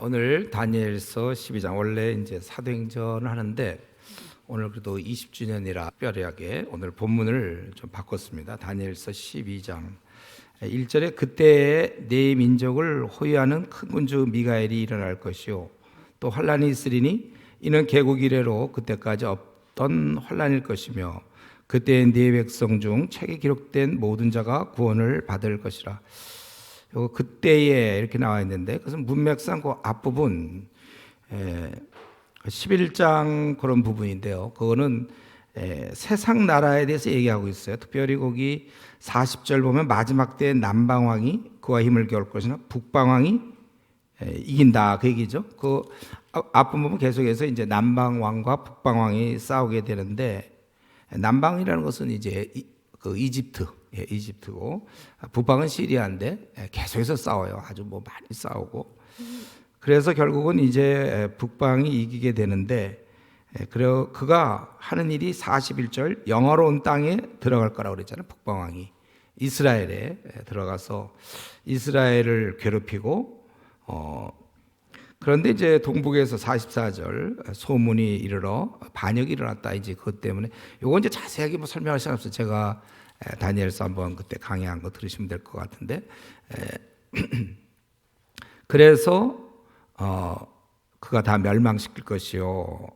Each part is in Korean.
오늘 다니엘서 12장 원래 이제 사도행전을 하는데 오늘 그래도 20주년이라 특별하게 오늘 본문을 좀 바꿨습니다. 다니엘서 12장 1절에 그때에 네 민족을 호위하는 큰 군주 미가엘이 일어날 것이요 또 환란이 있으리니 이는 개국 이래로 그때까지 없던 환란일 것이며 그때에 네 백성 중 책에 기록된 모든 자가 구원을 받을 것이라. 요 그때에 이렇게 나와 있는데 그것은 문맥상 그 앞부분 11장 그런 부분인데요. 그거는 세상 나라에 대해서 얘기하고 있어요. 특별히 거기 40절 보면 마지막 때에 남방왕이 그와 힘을 겨울 것이나 북방왕이 이긴다 그 얘기죠. 그 앞부분 계속해서 이제 남방왕과 북방왕이 싸우게 되는데 남방이라는 것은 이제 그 이집트고 북방은 시리아인데 계속해서 싸워요. 아주 뭐 많이 싸우고 그래서 결국은 이제 북방이 이기게 되는데 그리고 그가 하는 일이 41절 영화로운 땅에 들어갈 거라고 그랬잖아요. 북방왕이 이스라엘에 들어가서 이스라엘을 괴롭히고 그런데 이제 동북에서 44절 소문이 이르러 반역이 일어났다. 이제 그것 때문에 요거 이제 자세하게 뭐 설명할 시간 없어요. 제가 다니엘서 한번 그때 강의한 거 들으시면 될 것 같은데 그래서 그가 다 멸망시킬 것이요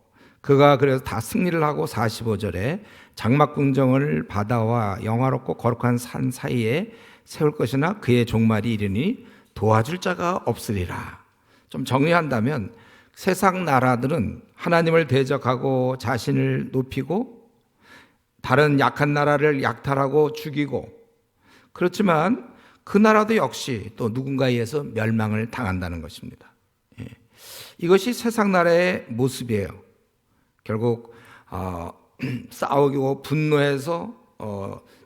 그가 그래서 다 승리를 하고 45절에 장막궁정을 바다와 영화롭고 거룩한 산 사이에 세울 것이나 그의 종말이 이르니 도와줄 자가 없으리라. 좀 정리한다면 세상 나라들은 하나님을 대적하고 자신을 높이고 다른 약한 나라를 약탈하고 죽이고 그렇지만 그 나라도 역시 또 누군가에 의해서 멸망을 당한다는 것입니다. 이것이 세상 나라의 모습이에요. 결국 싸우고 분노해서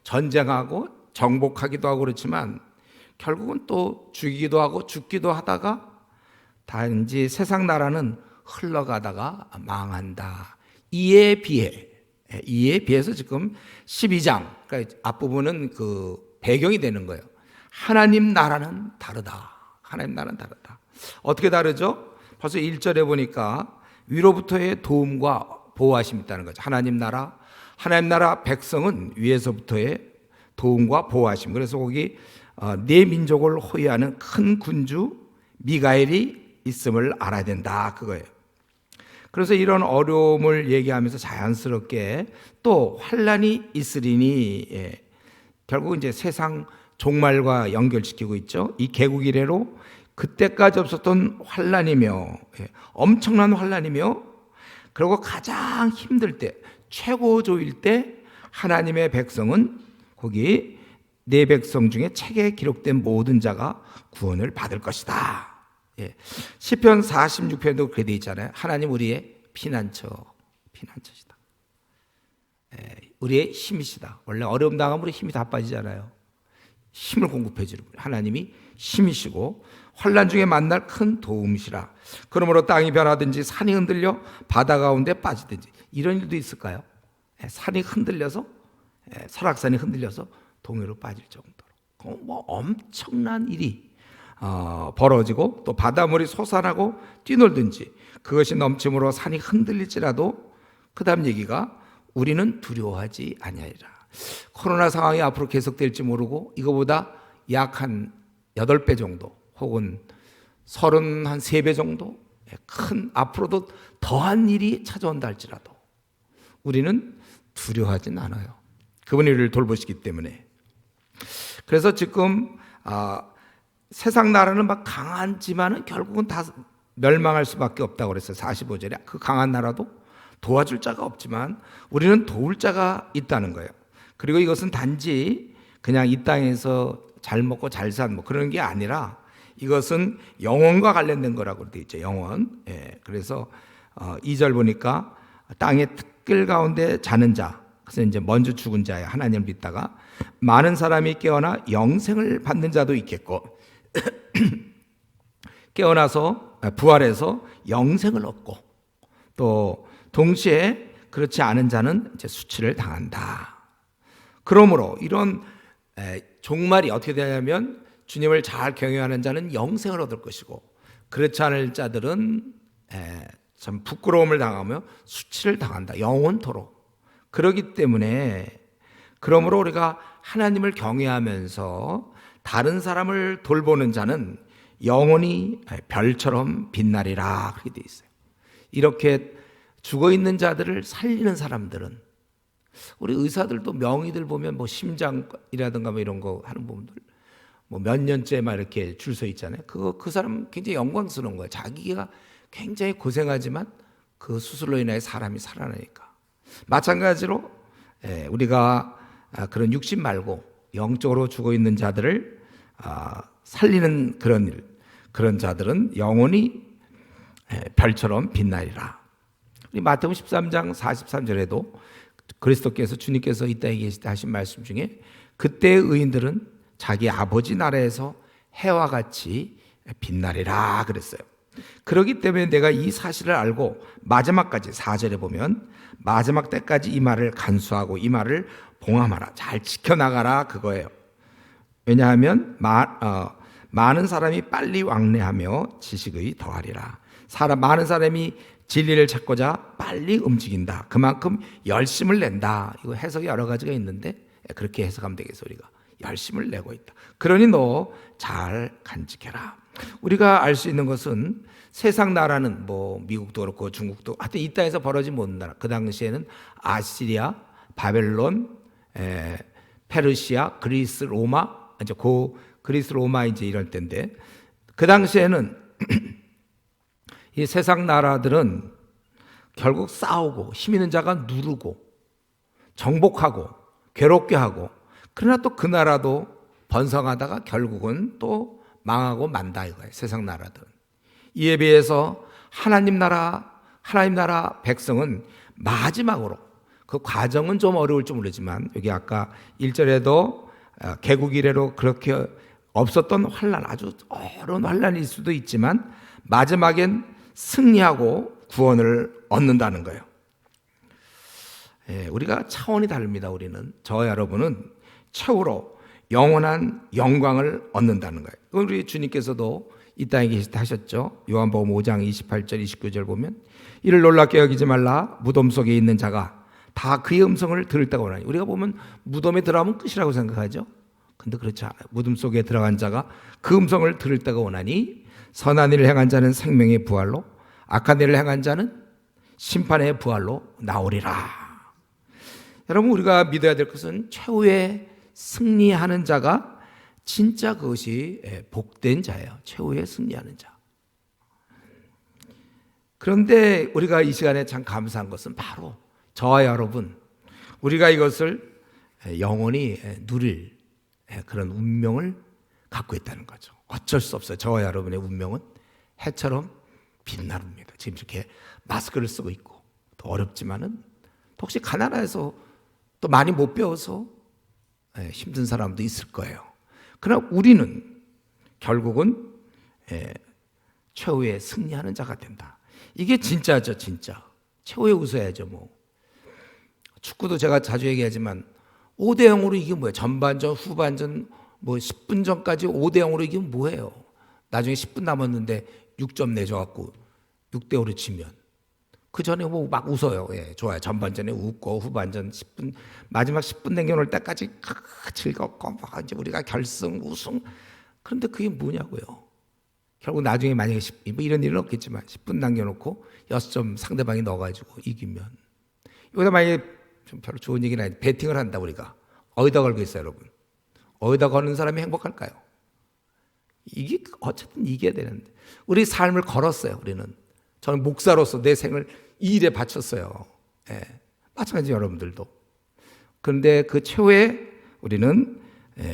전쟁하고 정복하기도 하고 그렇지만 결국은 또 죽이기도 하고 죽기도 하다가 단지 세상 나라는 흘러가다가 망한다. 이에 비해서 지금 12장, 그러니까 앞부분은 그 배경이 되는 거예요. 하나님 나라는 다르다. 하나님 나라는 다르다. 어떻게 다르죠? 벌써 1절에 보니까 위로부터의 도움과 보호하심이 있다는 거죠. 하나님 나라 백성은 위에서부터의 도움과 보호하심. 그래서 거기 네 민족을 호위하는 큰 군주 미가엘이 있음을 알아야 된다. 그거예요. 그래서 이런 어려움을 얘기하면서 자연스럽게 또 환란이 있으리니 결국 이제 세상 종말과 연결시키고 있죠. 이 개국 이래로 그때까지 없었던 환란이며 엄청난 환란이며 그리고 가장 힘들 때 최고조일 때 하나님의 백성은 거기 네 백성 중에 책에 기록된 모든 자가 구원을 받을 것이다. 시편 46편도 그렇게 돼 있잖아요. 하나님 우리의 피난처시다. 우리의 힘이시다. 원래 어려움 당하면 우리 힘이 다 빠지잖아요. 힘을 공급해 주는 분이 하나님이 힘이시고 환난 중에 만날 큰 도움이시라. 그러므로 땅이 변하든지 산이 흔들려 바다 가운데 빠지든지 이런 일도 있을까요? 산이 흔들려서 설악산이 흔들려서 동해로 빠질 정도로 뭐 엄청난 일이 벌어지고 또 바닷물이 솟아나고 뛰놀든지 그것이 넘침으로 산이 흔들릴지라도 그 다음 얘기가 우리는 두려워하지 아니하리라. 코로나 상황이 앞으로 계속될지 모르고 이거보다 약 한 8배 정도 혹은 33배 정도 큰 앞으로도 더한 일이 찾아온다 할지라도 우리는 두려워하진 않아요. 그분이 우리를 돌보시기 때문에. 그래서 지금 세상 나라는 막 강하지만은 결국은 다 멸망할 수밖에 없다고 그랬어요. 45절에 그 강한 나라도 도와줄 자가 없지만 우리는 도울 자가 있다는 거예요. 그리고 이것은 단지 그냥 이 땅에서 잘 먹고 잘 산 뭐 그런 게 아니라 이것은 영원과 관련된 거라고 되어 있죠. 영원. 그래서 2절 보니까 땅의 특길 가운데 자는 자, 그래서 이제 먼저 죽은 자예요. 하나님을 믿다가 많은 사람이 깨어나 영생을 받는 자도 있겠고 깨어나서 부활해서 영생을 얻고 또 동시에 그렇지 않은 자는 이제 수치를 당한다. 그러므로 이런 종말이 어떻게 되냐면 주님을 잘 경외하는 자는 영생을 얻을 것이고 그렇지 않을 자들은 참 부끄러움을 당하며 수치를 당한다. 영원토록. 그렇기 때문에 그러므로 우리가 하나님을 경외하면서 다른 사람을 돌보는 자는 영원히 별처럼 빛나리라 그렇게 돼 있어요. 이렇게 죽어있는 자들을 살리는 사람들은, 우리 의사들도 명의들 보면 뭐 심장이라든가 뭐 이런 거 하는 분들 뭐 몇 년째 막 이렇게 줄 서 있잖아요. 그 사람 굉장히 영광스러운 거예요. 자기가 굉장히 고생하지만 그 수술로 인해 사람이 살아나니까. 마찬가지로 우리가 그런 육신 말고 영적으로 죽어 있는 자들을 살리는 그런 자들은 영원히 별처럼 빛나리라. 우리 마태복음 13장 43절에도 그리스도께서 주님께서 이 땅에 계실 때 하신 말씀 중에 그때의 의인들은 자기 아버지 나라에서 해와 같이 빛나리라 그랬어요. 그렇기 때문에 내가 이 사실을 알고 마지막까지 4절에 보면 마지막 때까지 이 말을 간수하고 이 말을 봉함하라, 잘 지켜나가라 그거예요. 왜냐하면 많은 사람이 빨리 왕래하며 지식의 더하리라. 많은 사람이 진리를 찾고자 빨리 움직인다. 그만큼 열심을 낸다. 이거 해석이 여러 가지가 있는데 그렇게 해석하면 되겠어. 우리가 열심을 내고 있다. 그러니 너 잘 간직해라. 우리가 알 수 있는 것은 세상 나라는 뭐 미국도 그렇고 중국도 하여튼 이 땅에서 벌어진 모든 나라, 그 당시에는 아시리아, 바벨론, 페르시아, 그리스, 로마, 이제 그리스, 로마 이제 이럴 때인데, 그 당시에는 이 세상 나라들은 결국 싸우고 힘 있는 자가 누르고 정복하고 괴롭게 하고, 그러나 또 그 나라도 번성하다가 결국은 또 망하고 만다 이거예요. 세상 나라들은. 이에 비해서 하나님 나라 백성은 마지막으로, 그 과정은 좀 어려울지 모르지만 여기 아까 1절에도 개국 이래로 그렇게 없었던 환난, 아주 어려운 환난일 수도 있지만 마지막엔 승리하고 구원을 얻는다는 거예요. 우리가 차원이 다릅니다. 우리는, 저와 여러분은 최후로 영원한 영광을 얻는다는 거예요. 우리 주님께서도 이 땅에 계실 때 하셨죠. 요한복음 5장 28절 29절 보면 이를 놀랍게 여기지 말라. 무덤 속에 있는 자가 다 그의 음성을 들을 때가 오나니. 우리가 보면 무덤에 들어가면 끝이라고 생각하죠. 근데 그렇지 않아요. 무덤 속에 들어간 자가 그 음성을 들을 때가 오나니 선한 일을 행한 자는 생명의 부활로, 악한 일을 행한 자는 심판의 부활로 나오리라. 여러분, 우리가 믿어야 될 것은 최후의 승리하는 자가 진짜 그것이 복된 자예요. 최후의 승리하는 자. 그런데 우리가 이 시간에 참 감사한 것은 바로 저와 여러분, 우리가 이것을 영원히 누릴 그런 운명을 갖고 있다는 거죠. 어쩔 수 없어요. 저와 여러분의 운명은 해처럼 빛나릅니다. 지금 이렇게 마스크를 쓰고 있고, 또 어렵지만은 또 혹시 가난해서 또 많이 못 배워서 힘든 사람도 있을 거예요. 그러나 우리는 결국은 최후의 승리하는 자가 된다. 이게 진짜죠, 진짜. 최후에 웃어야죠, 뭐. 축구도 제가 자주 얘기하지만 5대 0으로 이기면 뭐예요? 전반전, 후반전, 뭐 10분 전까지 5대 0으로 이기면 뭐예요? 나중에 10분 남았는데 6점 내줘갖고 6대 5로 치면 그 전에 뭐 막 웃어요. 좋아요. 전반전에 웃고 후반전 10분, 마지막 10분 남겨놓을 때까지 즐겁고 막 이제 우리가 결승, 우승. 그런데 그게 뭐냐고요? 결국 나중에 만약에 뭐 이런 일은 없겠지만 10분 남겨놓고 6점 상대방이 넣어가지고 이기면, 여기다 만약에 좀 별로 좋은 얘기는 아닌데 배팅을 한다. 우리가 어디다 걸고 있어요, 여러분? 어디다 거는 사람이 행복할까요? 이게 어쨌든 이겨야 되는데 우리 삶을 걸었어요. 우리는, 저는 목사로서 내 생을 이 일에 바쳤어요. 마찬가지 여러분들도. 그런데 그 최후에 우리는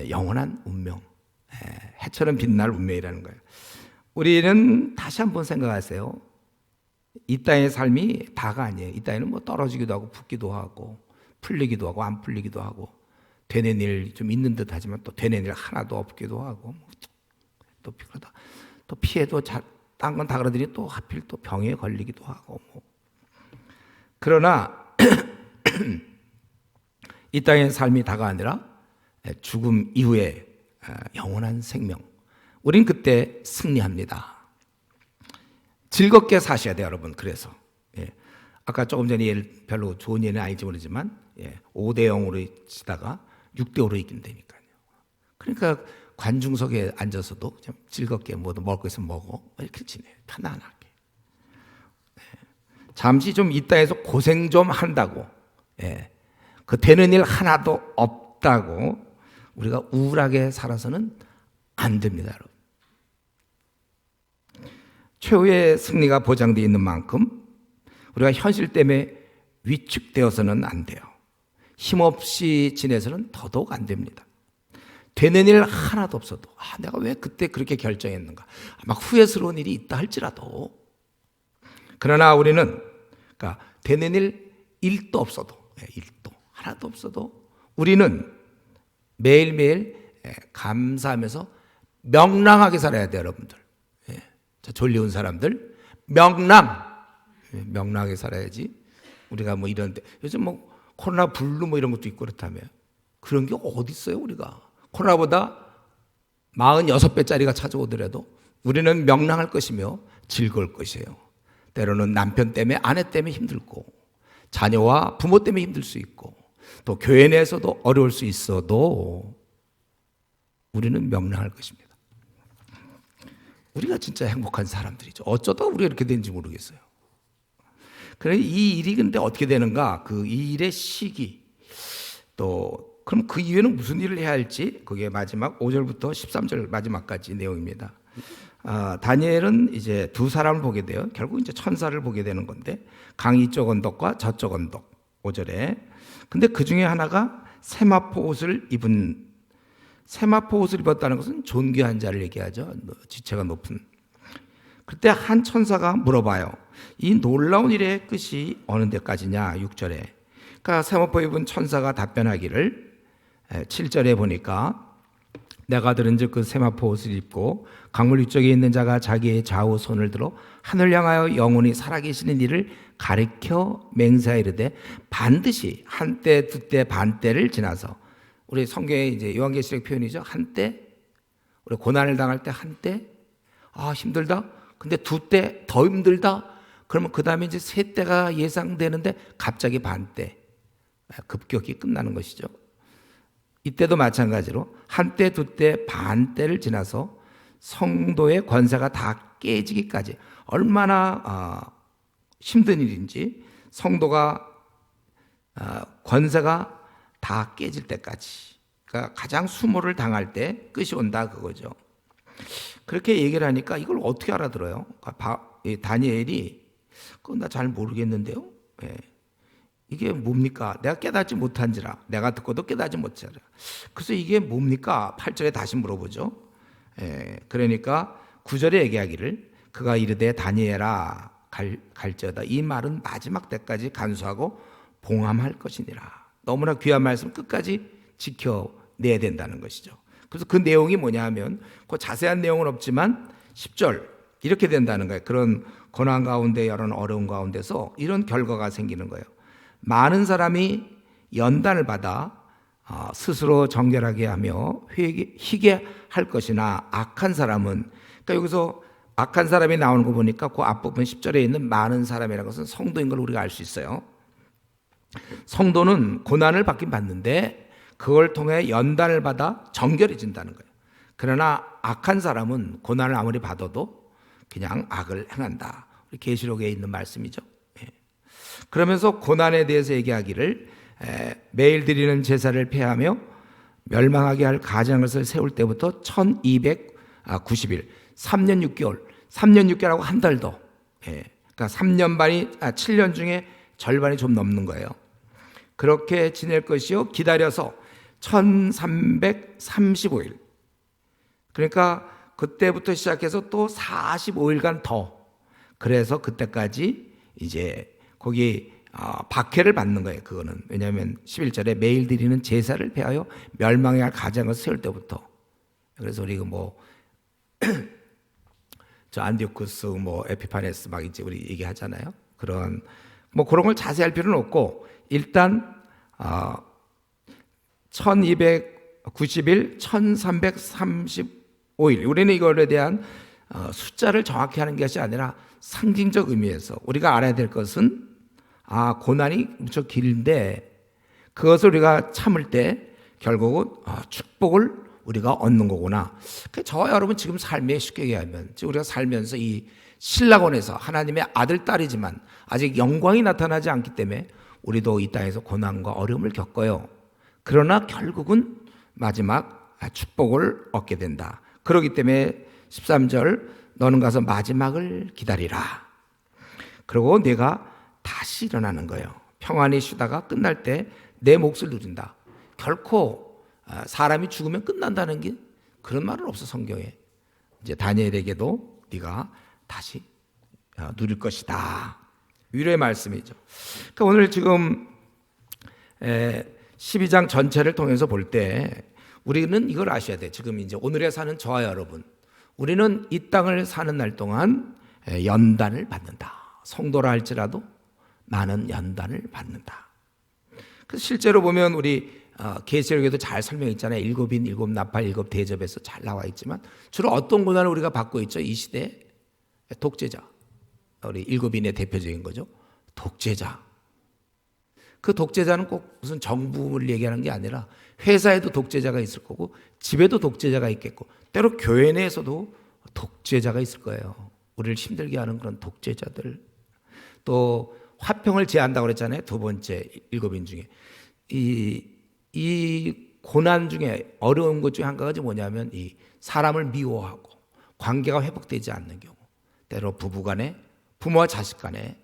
영원한 운명, 해처럼 빛날 운명이라는 거예요. 우리는 다시 한번 생각하세요. 이 땅의 삶이 다가 아니에요. 이 땅에는 뭐 떨어지기도 하고 붙기도 하고 풀리기도 하고 안 풀리기도 하고 되는 일 좀 있는 듯 하지만 또 되는 일 하나도 없기도 하고 또 그러다 또 피해도 딴 건 다 그러더니 또 하필 또 병에 걸리기도 하고 뭐. 그러나 이 땅의 삶이 다가 아니라 죽음 이후에 영원한 생명, 우린 그때 승리합니다. 즐겁게 사셔야 돼요, 여러분. 그래서 아까 조금 전에 예를 별로 좋은 예는 아닌지 모르지만 5대 0으로 치다가 6대 5로 이긴다니까요. 그러니까 관중석에 앉아서도 좀 즐겁게 뭐도 먹을 거 있으면 먹어 이렇게 지내요. 편안하게. 잠시 좀 이 땅에서 고생 좀 한다고 그 되는 일 하나도 없다고 우리가 우울하게 살아서는 안 됩니다, 여러분. 최후의 승리가 보장되어 있는 만큼 우리가 현실 때문에 위축되어서는 안 돼요. 힘없이 지내서는 더더욱 안 됩니다. 되는 일 하나도 없어도 내가 왜 그때 그렇게 결정했는가 막 후회스러운 일이 있다 할지라도 그러나 우리는 그러니까 되는 일 1도 없어도 1도 하나도 없어도 우리는 매일매일 감사하면서 명랑하게 살아야 돼요, 여러분들. 졸려온 사람들 명랑하게 살아야지. 우리가 뭐 이런데 요즘 뭐 코로나 블루 뭐 이런 것도 있고 그렇다며 그런 게 어디 있어요? 우리가 코로나보다 46배짜리가 찾아오더라도 우리는 명랑할 것이며 즐거울 것이에요. 때로는 남편 때문에 아내 때문에 힘들고 자녀와 부모 때문에 힘들 수 있고 또 교회 내에서도 어려울 수 있어도 우리는 명랑할 것입니다. 우리가 진짜 행복한 사람들이죠. 어쩌다 우리가 이렇게 된지 모르겠어요. 그래 이 일이 근데 어떻게 되는가? 이 일의 시기 또 그럼 그 이후에는 무슨 일을 해야 할지 그게 마지막 5절부터 13절 마지막까지 내용입니다. 다니엘은 이제 두 사람을 보게 돼요. 결국 이제 천사를 보게 되는 건데 강 이쪽 언덕과 저쪽 언덕 5절에 근데 그 중에 하나가 세마포 옷을 입었다는 것은 존귀한 자를 얘기하죠. 지체가 높은. 그때 한 천사가 물어봐요. 이 놀라운 일의 끝이 어느 데까지냐 6절에. 그러니까 세마포 입은 천사가 답변하기를 7절에 보니까 내가 들은즉 그 세마포 옷을 입고 강물 위쪽에 있는 자가 자기의 좌우 손을 들어 하늘 향하여 영원히 살아계시는 이를 가리켜 맹세하이르되 반드시 한때 두때 반때를 지나서 우리 성경에 이제 요한계시록 표현이죠. 한때 우리 고난을 당할 때 한때 힘들다. 근데 두 때 더 힘들다. 그러면 그 다음에 이제 세 때가 예상되는데 갑자기 반때 급격히 끝나는 것이죠. 이때도 마찬가지로 한때 두때 반때를 지나서 성도의 권세가 다 깨지기까지 얼마나 힘든 일인지 성도가 권세가 다 깨질 때까지 그러니까 가장 수모를 당할 때 끝이 온다 그거죠. 그렇게 얘기를 하니까 이걸 어떻게 알아들어요? 다니엘이 그건 나 잘 모르겠는데요. 이게 뭡니까? 내가 깨닫지 못한지라 내가 듣고도 깨닫지 못하라. 그래서 이게 뭡니까? 8절에 다시 물어보죠. 그러니까 9절에 얘기하기를 그가 이르되 다니엘아 갈지어다. 이 말은 마지막 때까지 간수하고 봉함할 것이니라. 너무나 귀한 말씀 끝까지 지켜내야 된다는 것이죠. 그래서 그 내용이 뭐냐 하면 그 자세한 내용은 없지만 10절 이렇게 된다는 거예요. 그런 고난 가운데 이런 어려운 가운데서 이런 결과가 생기는 거예요. 많은 사람이 연단을 받아 스스로 정결하게 하며 희게 할 것이나 악한 사람은 그러니까 여기서 악한 사람이 나오는 거 보니까 그 앞부분 10절에 있는 많은 사람이라는 것은 성도인 걸 우리가 알 수 있어요. 성도는 고난을 받긴 받는데 그걸 통해 연단을 받아 정결해진다는 거예요. 그러나 악한 사람은 고난을 아무리 받아도 그냥 악을 행한다. 계시록에 있는 말씀이죠. 그러면서 고난에 대해서 얘기하기를 매일 드리는 제사를 폐하며 멸망하게 할 가장을 세울 때부터 1290일 3년 6개월 3년 6개월하고 한 달 더 그러니까 3년 반이 7년 중에 절반이 좀 넘는 거예요. 그렇게 지낼 것이요 기다려서 1335일 그러니까 그때부터 시작해서 또 45일간 더 그래서 그때까지 이제 거기 박해를 받는 거예요. 그거는 왜냐하면 11절에 매일 드리는 제사를 폐하여 멸망해야 할 가장을 세울 때부터 그래서 우리 뭐 저 안디오쿠스 뭐 에피파네스 막 이제 우리 얘기하잖아요. 그런 걸 자세히 할 필요는 없고 일단 1290일 1335일 우리는 이거에 대한 숫자를 정확히 하는 것이 아니라 상징적 의미에서 우리가 알아야 될 것은 고난이 무척 길인데 그것을 우리가 참을 때 결국은 축복을 우리가 얻는 거구나. 저와 여러분 지금 삶에 쉽게 얘기하면 지금 우리가 살면서 이 신라곤에서 하나님의 아들 딸이지만 아직 영광이 나타나지 않기 때문에 우리도 이 땅에서 고난과 어려움을 겪어요. 그러나 결국은 마지막 축복을 얻게 된다. 그렇기 때문에 13절 너는 가서 마지막을 기다리라. 그리고 내가 다시 일어나는 거예요. 평안히 쉬다가 끝날 때 내 몫을 누린다. 결코 사람이 죽으면 끝난다는 게 그런 말은 없어 성경에. 이제 다니엘에게도 네가 다시 누릴 것이다. 위로의 말씀이죠. 그러니까 오늘 지금 12장 전체를 통해서 볼 때 우리는 이걸 아셔야 돼. 지금 이제 오늘에 사는 저와 여러분, 우리는 이 땅을 사는 날 동안 연단을 받는다. 성도라 할지라도 많은 연단을 받는다. 그래서 실제로 보면 우리 계시록에도 잘 설명했잖아요. 일곱 인, 일곱 나팔, 일곱 대접에서 잘 나와 있지만 주로 어떤 고난을 우리가 받고 있죠? 이 시대에 독재자. 우리 일곱 인의 대표적인 거죠. 독재자. 그 독재자는 꼭 무슨 정부를 얘기하는 게 아니라 회사에도 독재자가 있을 거고 집에도 독재자가 있겠고 때로 교회 내에서도 독재자가 있을 거예요. 우리를 힘들게 하는 그런 독재자들. 또 화평을 제한다고 그랬잖아요. 두 번째 일곱인 중에. 이 고난 중에 어려운 것 중에 한 가지 뭐냐면 이 사람을 미워하고 관계가 회복되지 않는 경우. 때로 부부 간에, 부모와 자식 간에,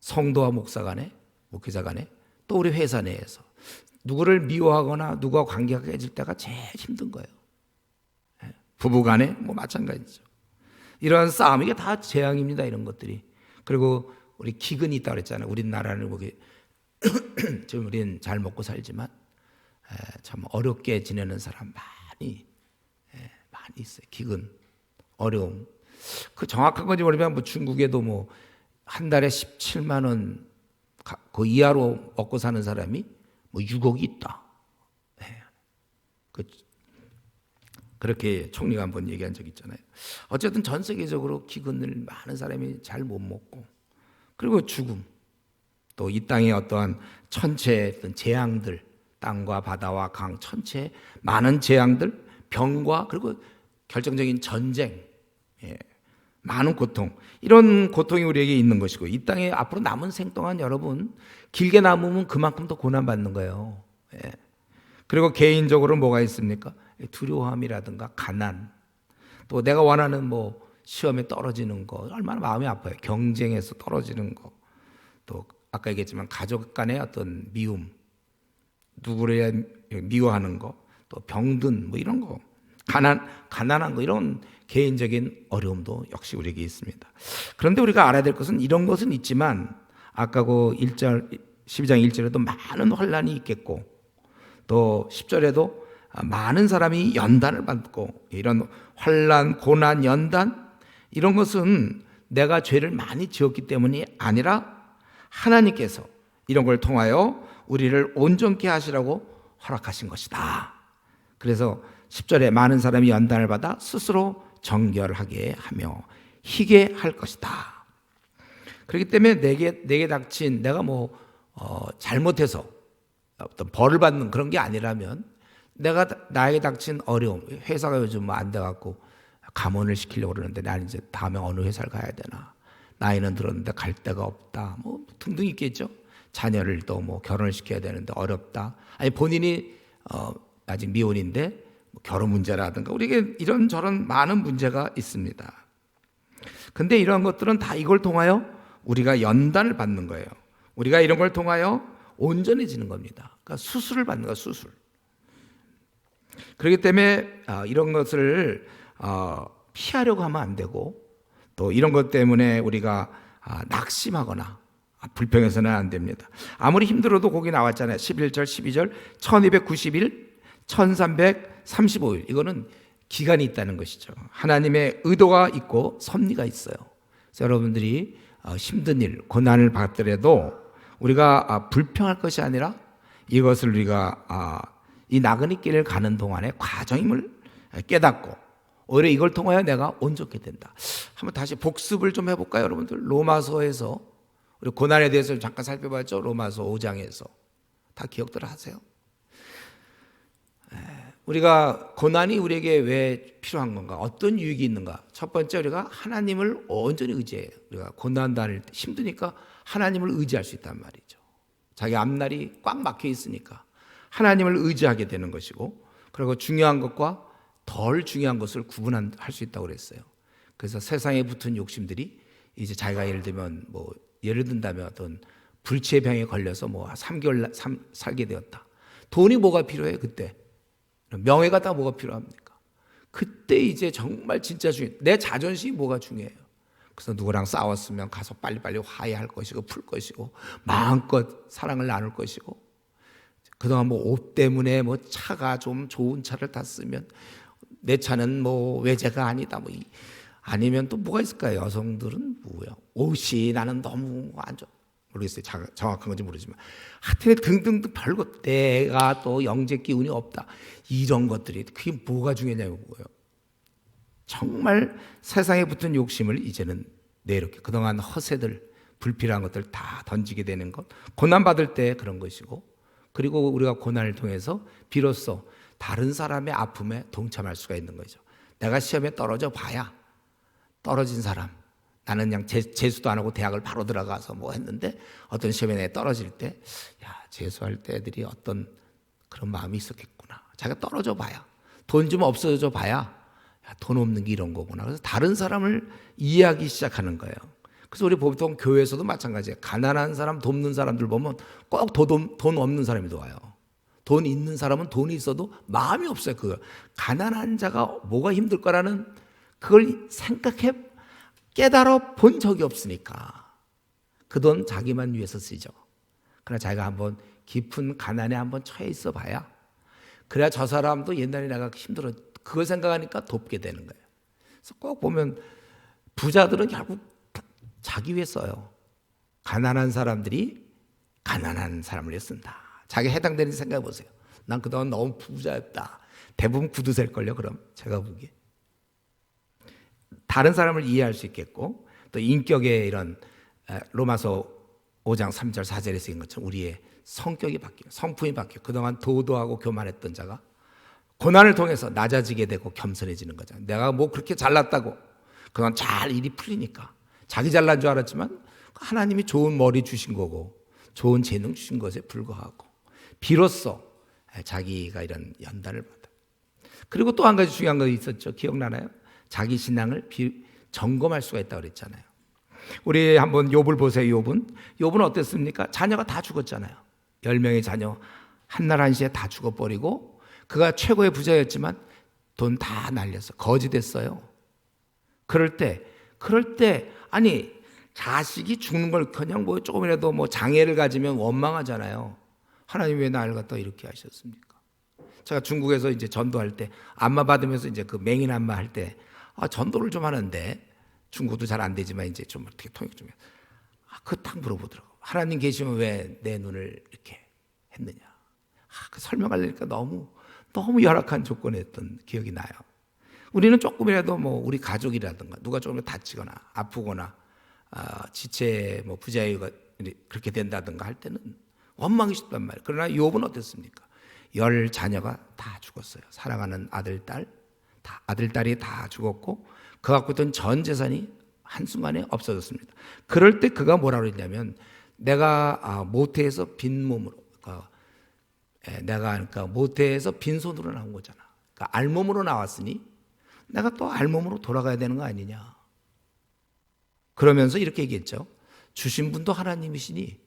성도와 목사 간에, 목회자 간에, 또 우리 회사 내에서 누구를 미워하거나 누구와 관계가 깨질 때가 제일 힘든 거예요. 부부 간에 뭐 마찬가지죠. 이런 싸움, 이게 다 재앙입니다. 이런 것들이. 그리고 우리 기근이 있다고 그랬잖아요. 우리나라를 보기 지금 우리는 잘 먹고 살지만 참 어렵게 지내는 사람 많이 있어요. 기근, 어려움. 그 정확한 건지 모르지만 뭐 중국에도 뭐 한 달에 17만 원 그 이하로 먹고 사는 사람이 뭐 6억이 있다. 그렇게 총리가 한번 얘기한 적 있잖아요. 어쨌든 전 세계적으로 기근을 많은 사람이 잘 못 먹고 그리고 죽음, 또 이 땅의 어떠한 천체의 어떤 재앙들, 땅과 바다와 강, 천체 많은 재앙들, 병과 그리고 결정적인 전쟁, 많은 고통, 이런 고통이 우리에게 있는 것이고 이 땅에 앞으로 남은 생 동안 여러분 길게 남으면 그만큼 더 고난받는 거예요. 그리고 개인적으로 뭐가 있습니까? 두려움이라든가 가난, 또 내가 원하는 뭐 시험에 떨어지는 거 얼마나 마음이 아파요. 경쟁에서 떨어지는 거, 또 아까 얘기했지만 가족 간의 어떤 미움, 누구를 미워하는 거, 또 병든 뭐 이런 거, 가난한 거, 이런 개인적인 어려움도 역시 우리에게 있습니다. 그런데 우리가 알아야 될 것은 이런 것은 있지만 아까 그 1절 12장 1절에도 많은 환난이 있겠고 또 10절에도 많은 사람이 연단을 받고 이런 환난, 고난, 연단 이런 것은 내가 죄를 많이 지었기 때문이 아니라 하나님께서 이런 걸 통하여 우리를 온전케 하시라고 허락하신 것이다. 그래서 10절에 많은 사람이 연단을 받아 스스로 정결하게 하며 희게 할 것이다. 그렇기 때문에 내게 닥친 내가 뭐 잘못해서 어떤 벌을 받는 그런 게 아니라면 나에게 닥친 어려움, 회사가 요즘 뭐 안 돼갖고 감원을 시키려고 그러는데 나는 이제 다음에 어느 회사를 가야 되나, 나이는 들었는데 갈 데가 없다, 뭐 등등 있겠죠. 자녀를 또 뭐 결혼을 시켜야 되는데 어렵다. 아니 본인이 아직 미혼인데 뭐 결혼 문제라든가 우리에게 이런저런 많은 문제가 있습니다. 근데 이런 것들은 다 이걸 통하여 우리가 연단을 받는 거예요. 우리가 이런 걸 통하여 온전해지는 겁니다. 그러니까 수술을 받는 거야, 수술. 그렇기 때문에 이런 것을 피하려고 하면 안 되고 또 이런 것 때문에 우리가 낙심하거나 불평해서는 안 됩니다. 아무리 힘들어도 거기 나왔잖아요. 11절, 12절, 1290일, 1335일. 이거는 기간이 있다는 것이죠. 하나님의 의도가 있고 섭리가 있어요. 그래서 여러분들이 힘든 일, 고난을 받더라도 우리가 불평할 것이 아니라 이것을 우리가 이 나그네 길을 가는 동안의 과정임을 깨닫고 오히려 이걸 통하여 내가 온전케 된다. 한번 다시 복습을 좀 해볼까요, 여러분들? 로마서에서 우리 고난에 대해서 잠깐 살펴봤죠. 로마서 5장에서 다 기억들 하세요? 우리가 고난이 우리에게 왜 필요한 건가? 어떤 유익이 있는가? 첫 번째, 우리가 하나님을 온전히 의지해요. 우리가 고난 다닐 때 힘드니까 하나님을 의지할 수 있단 말이죠. 자기 앞날이 꽉 막혀 있으니까 하나님을 의지하게 되는 것이고, 그리고 중요한 것과 덜 중요한 것을 구분할 수 있다고 그랬어요. 그래서 세상에 붙은 욕심들이 이제 자기가 예를 든다면 어떤 불치의 병에 걸려서 3개월 살게 되었다. 돈이 뭐가 필요해 그때? 명예가 다 뭐가 필요합니까? 그때 이제 정말 진짜 중요해. 내 자존심이 뭐가 중요해요. 그래서 누구랑 싸웠으면 가서 빨리빨리 화해할 것이고 풀 것이고 마음껏 사랑을 나눌 것이고, 그동안 옷 때문에 차가 좀 좋은 차를 탔으면 내 차는 외제가 아니다 아니면 또 뭐가 있을까요? 여성들은 뭐야? 옷이 나는 너무 안 좋아. 모르겠어요. 정확한 건지 모르지만 하여튼 등등등 별것, 내가 또 영재 기운이 없다, 이런 것들이 그게 뭐가 중요하냐고요. 정말 세상에 붙은 욕심을 이제는 내이렇게 그동안 허세들, 불필요한 것들 다 던지게 되는 것, 고난받을 때 그런 것이고, 그리고 우리가 고난을 통해서 비로소 다른 사람의 아픔에 동참할 수가 있는 거죠. 내가 시험에 떨어져 봐야, 떨어진 사람, 나는 그냥 재수도 안 하고 대학을 바로 들어가서 했는데 어떤 시험에 내가 떨어질 때, 재수할 때 애들이 어떤 그런 마음이 있었겠구나. 자기가 떨어져 봐야, 돈 좀 없어져 봐야, 돈 없는 게 이런 거구나. 그래서 다른 사람을 이해하기 시작하는 거예요. 그래서 우리 보통 교회에서도 마찬가지예요. 가난한 사람 돕는 사람들 보면 꼭 돈 없는 사람이 도와요. 돈 있는 사람은 돈이 있어도 마음이 없어요. 가난한 자가 뭐가 힘들 거라는 그걸 깨달아 본 적이 없으니까 그 돈 자기만 위해서 쓰죠. 그러나 자기가 한번 깊은 가난에 한번 처해 있어 봐야, 그래야 저 사람도 옛날에 내가 힘들어, 그걸 생각하니까 돕게 되는 거예요. 그래서 꼭 보면 부자들은 결국 자기 위해 써요. 가난한 사람들이 가난한 사람을 위해 쓴다. 자기 해당되는 생각해 보세요. 난 그동안 너무 부자였다. 대부분 구두셀걸요. 그럼 제가 보기에 다른 사람을 이해할 수 있겠고, 또 인격의 이런 로마서 5장 3절 4절에 쓰인 것처럼 우리의 성격이 바뀌어요. 성품이 바뀌어요. 그동안 도도하고 교만했던 자가 고난을 통해서 낮아지게 되고 겸손해지는 거잖아요. 내가 그렇게 잘났다고 그동안 잘 일이 풀리니까 자기 잘난 줄 알았지만 하나님이 좋은 머리 주신 거고 좋은 재능 주신 것에 불과하고 비로소 자기가 이런 연단을 받아. 그리고 또 한 가지 중요한 거 있었죠. 기억나나요? 자기 신앙을 점검할 수가 있다고 그랬잖아요. 우리 한번 욥을 보세요. 욥은 어땠습니까? 자녀가 다 죽었잖아요. 10명의 자녀 한날 한시에 다 죽어버리고, 그가 최고의 부자였지만 돈 다 날려서 거지 됐어요. 그럴 때 아니 자식이 죽는 걸 그냥 조금이라도 장애를 가지면 원망하잖아요. 하나님 왜 나를 갖다 이렇게 하셨습니까? 제가 중국에서 이제 전도할 때 안마 받으면서 이제 그 맹인 안마 할 때 전도를 좀 하는데 중국도 잘 안 되지만 이제 좀 어떻게 통역 좀 딱 물어보더라고. 하나님 계시면 왜 내 눈을 이렇게 했느냐. 그 설명하려니까 너무 열악한 조건에 했던 기억이 나요. 우리는 조금이라도 우리 가족이라든가 누가 조금 다치거나 아프거나 지체 부자유가 그렇게 된다든가 할 때는 원망이 싶단 말이에요. 그러나 욥은 어땠습니까? 10 자녀가 다 죽었어요. 사랑하는 아들, 딸이 다 죽었고 그 갖고 있던 전 재산이 한순간에 없어졌습니다. 그럴 때 그가 뭐라고 했냐면, 내가 모태에서 빈몸으로, 그러니까 모태에서 빈손으로 나온 거잖아. 그러니까 알몸으로 나왔으니 내가 또 알몸으로 돌아가야 되는 거 아니냐. 그러면서 이렇게 얘기했죠. 주신 분도 하나님이시니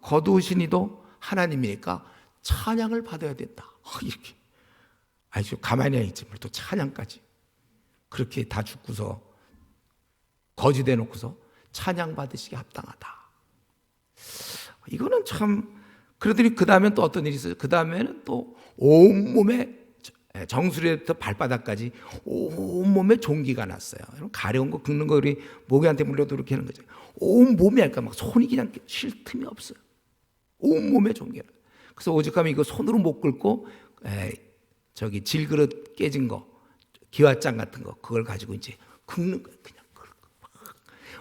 거두으신 이도 하나님이니까 찬양을 받아야 된다. 이렇게. 아주 가만히 있지 뭘 또 찬양까지. 그렇게 다 죽고서 거지돼 놓고서 찬양 받으시기 합당하다. 이거는 참. 그러더니 그 다음엔 또 어떤 일이 있어요? 그 다음에는 또 온몸에 정수리부터 발바닥까지 온몸에 종기가 났어요. 가려운 거 긁는 거 우리 모기한테 물려도 그렇게 하는 거죠. 온몸에 할까 손이 그냥 쉴 틈이 없어요. 온몸에 종기가. 그래서 오죽하면 이거 손으로 못 긁고 질그릇 깨진 거, 기와장 같은 거 그걸 가지고 이제 긁는 거예요. 그냥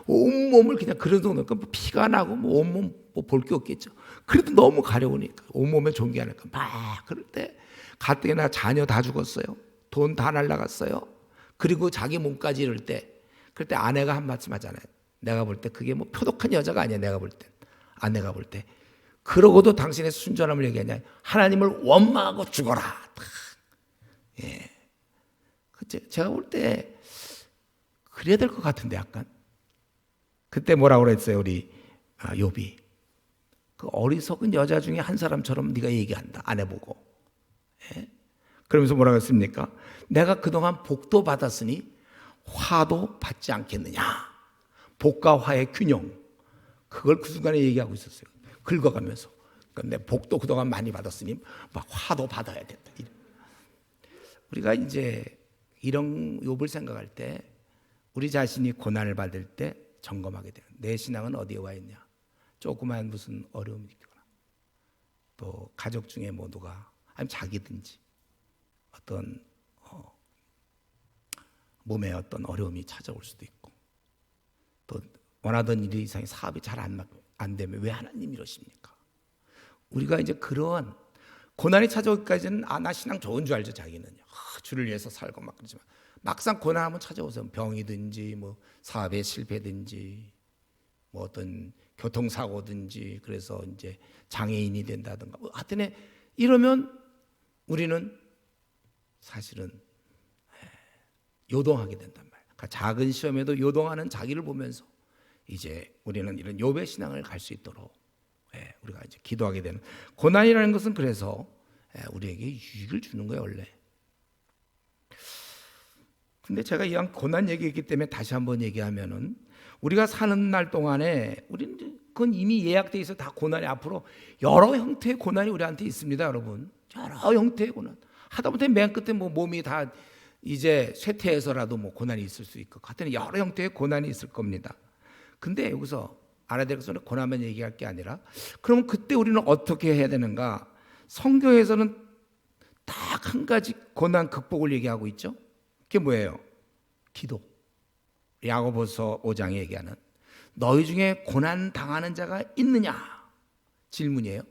온 몸을 그냥 그려놓으니까 뭐 피가 나고 뭐 온몸 뭐 볼 게 없겠죠. 그래도 너무 가려우니까 온몸에 종기하니까 막 그럴 때 가뜩이나 자녀 다 죽었어요. 돈 다 날라갔어요. 그리고 자기 몸까지 이럴 때 그럴 때 아내가 한 말씀 하잖아요. 내가 볼 때 그게 뭐 표독한 여자가 아니야. 내가 볼 때 아내가 볼 때 그러고도 당신의 순전함을 얘기하냐. 하나님을 원망하고 죽어라. 예. 제가 볼 때 그래야 될 것 같은데 약간 그때 뭐라고 그랬어요 우리 욥이 그 어리석은 여자 중에 한 사람처럼 네가 얘기한다 아내 보고 예? 그러면서 뭐라고 했습니까? 내가 그동안 복도 받았으니 화도 받지 않겠느냐. 복과 화의 균형 그걸 그 순간에 얘기하고 있었어요. 긁어가면서 그러니까 내 복도 그동안 많이 받았으니 막 화도 받아야 된다. 우리가 이제 이런 욥을 생각할 때 우리 자신이 고난을 받을 때 점검하게 돼요. 내 신앙은 어디에 와 있냐. 조그만 무슨 어려움이 있거나 또 가족 중에 뭐 누가 아니면 자기든지 어떤 몸에 어떤 어려움이 찾아올 수도 있고 또 원하던 일 이상의 사업이 잘 안 되면 왜 하나님 이러십니까? 우리가 이제 그런 고난이 찾아오기까지는 나 신앙 좋은 줄 알죠. 자기는요. 주를 위해서 살고 막 그러지만 막상 고난 한번 찾아오세요. 병이든지 뭐 사업에 실패든지 뭐 어떤 교통사고든지 그래서 이제 장애인이 된다든가 뭐 하여튼 이러면 우리는 사실은 요동하게 된단 말이에요. 그러니까 작은 시험에도 요동하는 자기를 보면서 이제 우리는 이런 욥의 신앙을 갈 수 있도록 우리가 이제 기도하게 되는 고난이라는 것은 그래서 우리에게 유익을 주는 거예요 원래. 근데 제가 이왕 고난 얘기했기 때문에 다시 한번 얘기하면은 우리가 사는 날 동안에 우리는 그건 이미 예약돼 있어 다 고난이 앞으로 여러 형태의 고난이 우리한테 있습니다, 여러분. 여러 형태의 고난. 하다못해 맨 끝에 뭐 몸이 다 이제 쇠퇴해서라도 뭐 고난이 있을 수 있고, 하여튼 여러 형태의 고난이 있을 겁니다. 근데 여기서 알아야 될 것은 고난만 얘기할 게 아니라 그러면 그때 우리는 어떻게 해야 되는가? 성경에서는 딱 한 가지 고난 극복을 얘기하고 있죠. 그게 뭐예요? 기도. 야고보서 5장에 얘기하는 너희 중에 고난 당하는 자가 있느냐? 질문이에요.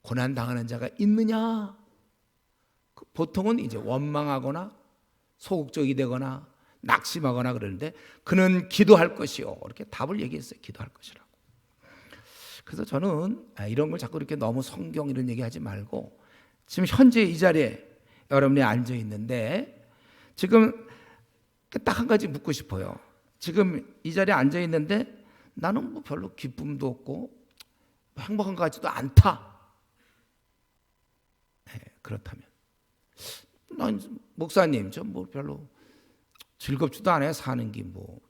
고난 당하는 자가 있느냐? 보통은 이제 원망하거나 소극적이 되거나 낙심하거나 그러는데 그는 기도할 것이요. 이렇게 답을 얘기했어요. 기도할 것이라고. 그래서 저는 이런 걸 자꾸 이렇게 너무 성경 이런 얘기하지 말고 지금 현재 이 자리에 여러분이 앉아 있는데 지금 딱 한 가지 묻고 싶어요. 지금 이 자리에 앉아 있는데 나는 뭐 별로 기쁨도 없고 행복한 것 같지도 않다. 네, 그렇다면 난 목사님 저 뭐 별로 즐겁지도 않아요. 사는 게 뭐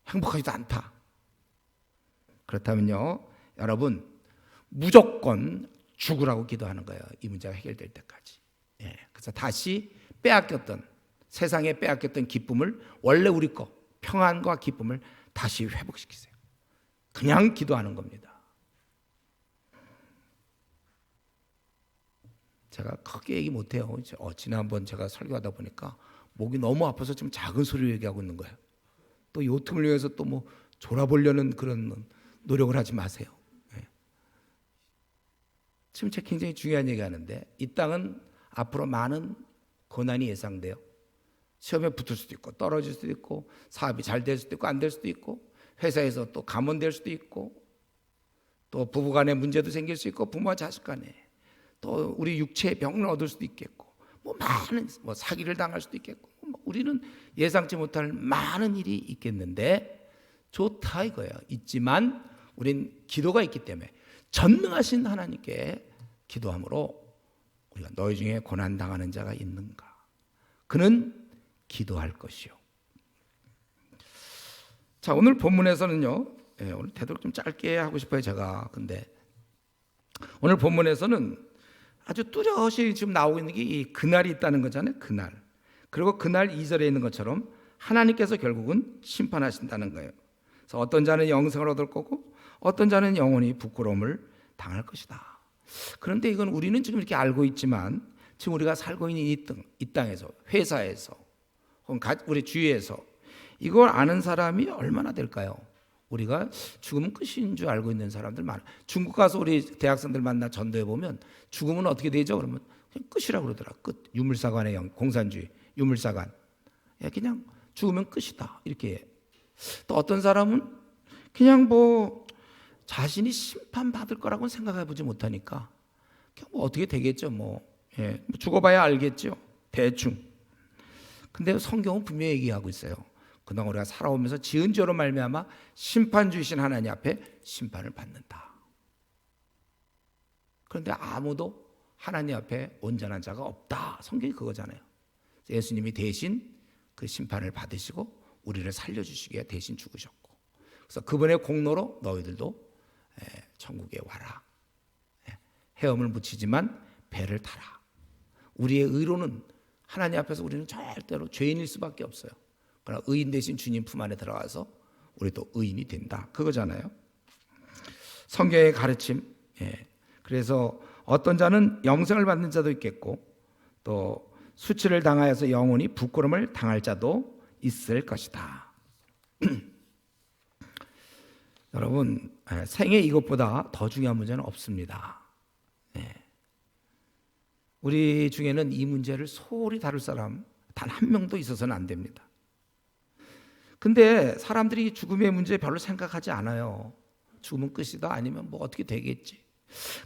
행복하지도 않다. 그렇다면요, 여러분 무조건 죽으라고 기도하는 거예요. 이 문제가 해결될 때까지. 예, 그래서 다시 세상에 빼앗겼던 기쁨을 원래 우리 거 평안과 기쁨을 다시 회복시키세요. 그냥 기도하는 겁니다. 제가 크게 얘기 못해요. 지난번 제가 설교하다 보니까 목이 너무 아파서 좀 작은 소리로 얘기하고 있는 거예요. 또 요 틈을 위해서 또 뭐 졸아보려는 그런 노력을 하지 마세요. 네. 지금 제가 굉장히 중요한 얘기하는데 이 땅은 앞으로 많은 고난이 예상돼요. 시험에 붙을 수도 있고 떨어질 수도 있고 사업이 잘 될 수도 있고 안 될 수도 있고 회사에서 또 감원될 수도 있고 또 부부간에 문제도 생길 수 있고 부모와 자식 간에 또 우리 육체의 병을 얻을 수도 있겠고 뭐 많은 사기를 당할 수도 있겠고 우리는 예상치 못할 많은 일이 있겠는데 좋다 이거예요. 있지만 우린 기도가 있기 때문에 전능하신 하나님께 기도함으로 우리가 너희 중에 고난 당하는 자가 있는가? 그는 기도할 것이요. 자, 오늘 본문에서는요. 오늘 되도록 좀 짧게 하고 싶어요, 제가. 근데 오늘 본문에서는 아주 뚜렷이 지금 나오고 있는 게 이 그날이 있다는 거잖아요. 그날. 그리고 그날 2절에 있는 것처럼 하나님께서 결국은 심판하신다는 거예요. 그래서 어떤 자는 영생을 얻을 거고 어떤 자는 영원히 부끄러움을 당할 것이다. 그런데 이건 우리는 지금 이렇게 알고 있지만 지금 우리가 살고 있는 이 땅에서, 회사에서, 혹은 우리 주위에서 이걸 아는 사람이 얼마나 될까요? 우리가 죽으면 끝인 줄 알고 있는 사람들 많아요. 중국 가서 우리 대학생들 만나 전도해 보면 죽으면 어떻게 되죠? 그러면 그냥 끝이라고 그러더라. 끝. 유물사관의 공산주의, 유물사관. 그냥 죽으면 끝이다. 이렇게. 또 어떤 사람은 그냥 뭐 자신이 심판받을 거라고는 생각해 보지 못하니까 그냥 뭐 어떻게 되겠죠. 뭐 죽어봐야 알겠죠. 대충. 근데 성경은 분명히 얘기하고 있어요. 그동안 우리가 살아오면서 지은 죄로 말미암아 심판 주이신 하나님 앞에 심판을 받는다. 그런데 아무도 하나님 앞에 온전한 자가 없다. 성경이 그거잖아요. 예수님이 대신 그 심판을 받으시고 우리를 살려주시기에 대신 죽으셨고, 그래서 그분의 공로로 너희들도 천국에 와라. 헤엄을 묻히지만 배를 타라. 우리의 의로는 하나님 앞에서 우리는 절대로 죄인일 수밖에 없어요. 그러나 의인 대신 주님 품 안에 들어가서 우리도 의인이 된다. 그거잖아요. 성경의 가르침. 그래서 어떤 자는 영생을 받는 자도 있겠고, 또 수치를 당하여서 영원히 부끄러움을 당할 자도 있을 것이다. 여러분, 생애 이것보다 더 중요한 문제는 없습니다. 우리 중에는 이 문제를 소홀히 다룰 사람 단 한 명도 있어서는 안 됩니다. 근데 사람들이 죽음의 문제 별로 생각하지 않아요. 죽으면 끝이다, 아니면 뭐 어떻게 되겠지.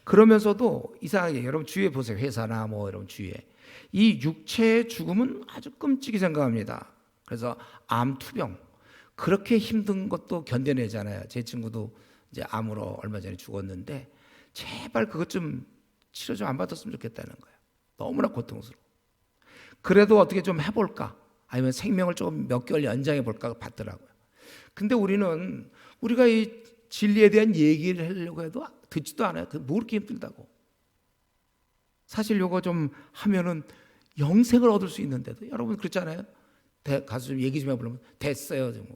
그러면서도 이상하게 여러분 주위에 보세요. 회사나 뭐 여러분 주위에 이 육체의 죽음은 아주 끔찍히 생각합니다. 그래서 암, 투병 그렇게 힘든 것도 견뎌내잖아요. 제 친구도 이제 암으로 얼마 전에 죽었는데 제발 그것 좀 치료 좀 안 받았으면 좋겠다는 거예요. 너무나 고통스러워. 그래도 어떻게 좀 해볼까? 아니면 생명을 조금 몇 개월 연장해 볼까 받더라고요. 근데 우리가 이 진리에 대한 얘기를 하려고 해도 듣지도 않아요. 뭐 그렇게 힘들다고. 사실 요거 좀 하면은 영생을 얻을 수 있는데도 여러분 그렇잖아요. 가서 좀 얘기 좀 해보려면 됐어요. 좀.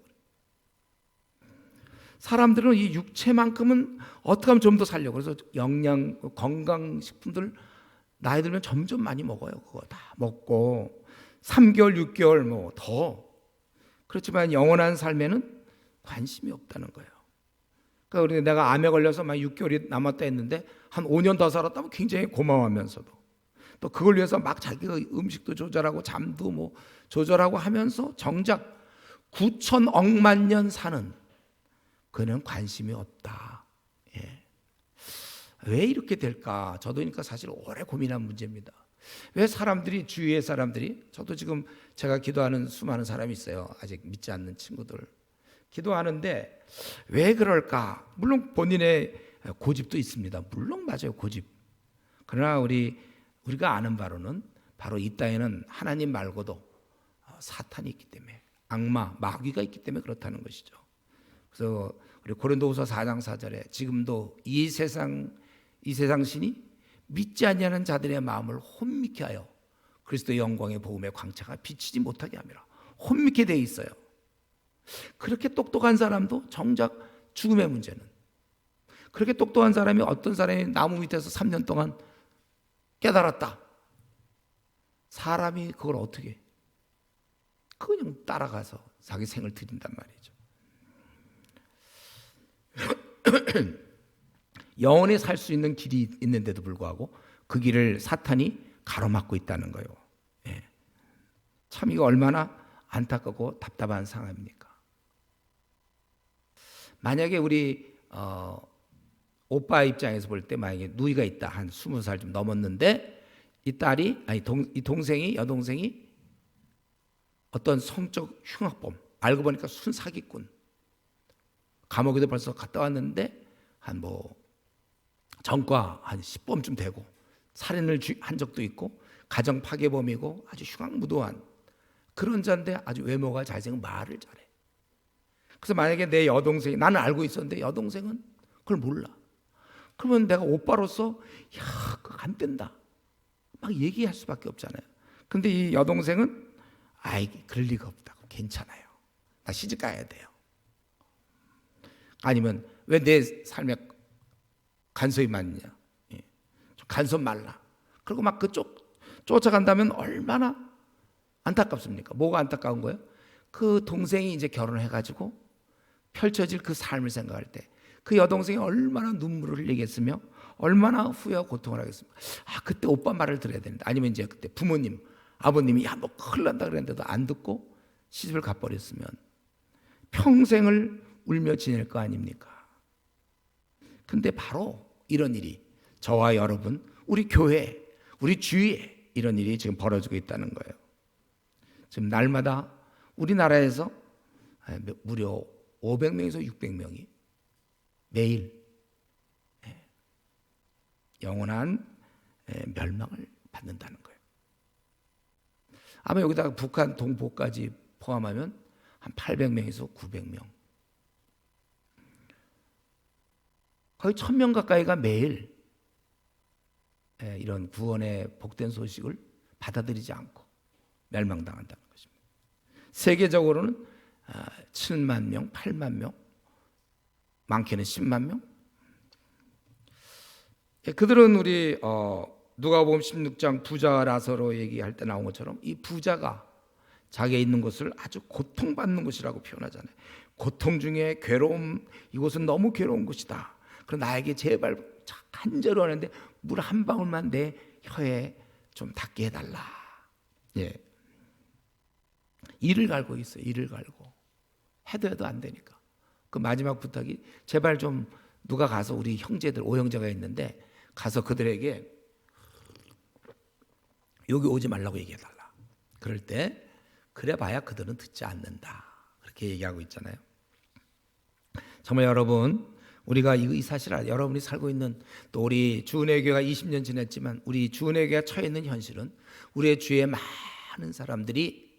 사람들은 이 육체만큼은 어떻게 하면 좀 더 살려고 그래서 영양 건강식품들 나이 들면 점점 많이 먹어요. 그거 다 먹고 3개월, 6개월 뭐 더. 그렇지만 영원한 삶에는 관심이 없다는 거예요. 그러니까 내가 암에 걸려서 막 6개월이 남았다 했는데 한 5년 더 살았다면 굉장히 고마워하면서도 또 그걸 위해서 막 자기가 음식도 조절하고 잠도 뭐 조절하고 하면서 정작 9천억만 년 사는 그는 관심이 없다. 왜 이렇게 될까? 저도 그러니까 사실 오래 고민한 문제입니다. 왜 사람들이 주위의 사람들이 저도 지금 제가 기도하는 수많은 사람이 있어요. 아직 믿지 않는 친구들 기도하는데 왜 그럴까? 물론 본인의 고집도 있습니다. 물론 맞아요, 고집. 그러나 우리가 아는 바로는 바로 이 땅에는 하나님 말고도 사탄이 있기 때문에 악마, 마귀가 있기 때문에 그렇다는 것이죠. 그래서 우리 고린도후서 4장 4절에 지금도 이 세상 신이 믿지 아니하는 자들의 마음을 혼미케 하여 그리스도의 영광의 복음의 광채가 비치지 못하게 함이라. 혼미케 돼 있어요. 그렇게 똑똑한 사람도 정작 죽음의 문제는, 그렇게 똑똑한 사람이 어떤 사람이 나무 밑에서 3년 동안 깨달았다. 사람이 그걸 어떻게 그냥 따라가서 자기 생을 드린단 말이죠. 영원히 살 수 있는 길이 있는데도 불구하고 그 길을 사탄이 가로막고 있다는 거예요. 참 이거 얼마나 안타깝고 답답한 상황입니까? 만약에 우리 오빠 입장에서 볼 때 만약에 누이가 있다, 한 20살 좀 넘었는데 이 동생이 여동생이 어떤 성적 흉악범, 알고 보니까 순사기꾼, 감옥에도 벌써 갔다 왔는데 한 전과 한 10범쯤 되고 살인을 한 적도 있고 가정 파괴범이고 아주 흉악무도한 그런 자인데 아주 외모가 잘생긴 말을 잘해. 그래서 만약에 내 여동생이, 나는 알고 있었는데 여동생은 그걸 몰라. 그러면 내가 오빠로서 야, 그거 안 된다 막 얘기할 수밖에 없잖아요. 근데 이 여동생은 그럴 리가 없다고, 괜찮아요, 나 시집 가야 돼요. 아니면 왜 내 삶에 간섭이 많냐, 좀 간섭 말라. 그리고 막 그쪽 쫓아간다면 얼마나 안타깝습니까? 뭐가 안타까운 거예요? 그 동생이 이제 결혼을 해가지고 펼쳐질 그 삶을 생각할 때 그 여동생이 얼마나 눈물을 흘리겠으며 얼마나 후회와 고통을 하겠습니까? 그때 오빠 말을 들어야 되는데, 아니면 이제 그때 부모님, 아버님이 야, 너 큰일 난다 그랬는데도 안 듣고 시집을 가버렸으면 평생을 울며 지낼 거 아닙니까? 근데 바로 이런 일이 저와 여러분, 우리 교회, 우리 주위에 이런 일이 지금 벌어지고 있다는 거예요. 지금 날마다 우리나라에서 무려 500명에서 600명이 매일 영원한 멸망을 받는다는 거예요. 아마 여기다가 북한 동포까지 포함하면 한 800명에서 900명, 거의 1000명 가까이가 매일 이런 구원의 복된 소식을 받아들이지 않고 멸망당한다는 것입니다. 세계적으로는 7만 명, 8만 명, 많게는 10만 명. 그들은 우리 누가복음 16장 부자 라서로 얘기할 때 나온 것처럼 이 부자가 자기가 있는 곳을 아주 고통받는 곳이라고 표현하잖아요. 고통 중에 괴로움, 이곳은 너무 괴로운 곳이다. 그럼 나에게 제발 간절히 하는데 물 한 방울만 내 혀에 좀 닿게 해달라. 예. 이를 갈고 있어요. 이를 갈고 해도 안 되니까. 그 마지막 부탁이 제발 좀 누가 가서 우리 형제들 5형제가 있는데 가서 그들에게 여기 오지 말라고 얘기해달라. 그럴 때 그래 봐야 그들은 듣지 않는다. 그렇게 얘기하고 있잖아요. 정말 여러분, 우리가 이 사실을 여러분이 살고 있는, 또 우리 주은혜 교회가 20년 지냈지만 우리 주은혜 교회가 처해 있는 현실은 우리의 주위에 많은 사람들이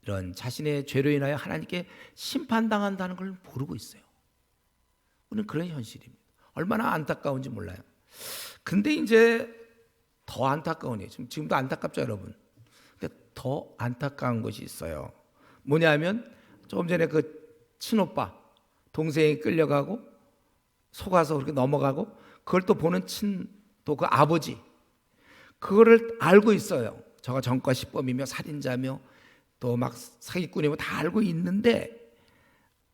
이런 자신의 죄로 인하여 하나님께 심판당한다는 걸 모르고 있어요. 우리는 그런 현실입니다. 얼마나 안타까운지 몰라요. 근데 이제 더 안타까운 일, 지금도 안타깝죠 여러분. 근데 더 안타까운 것이 있어요. 뭐냐면 조금 전에 그 친오빠 동생이 끌려가고 속아서 그렇게 넘어가고 그걸 또 보는 또 그 아버지, 그거를 알고 있어요. 저가 전과 시범이며 살인자며 또 막 사기꾼이고 다 알고 있는데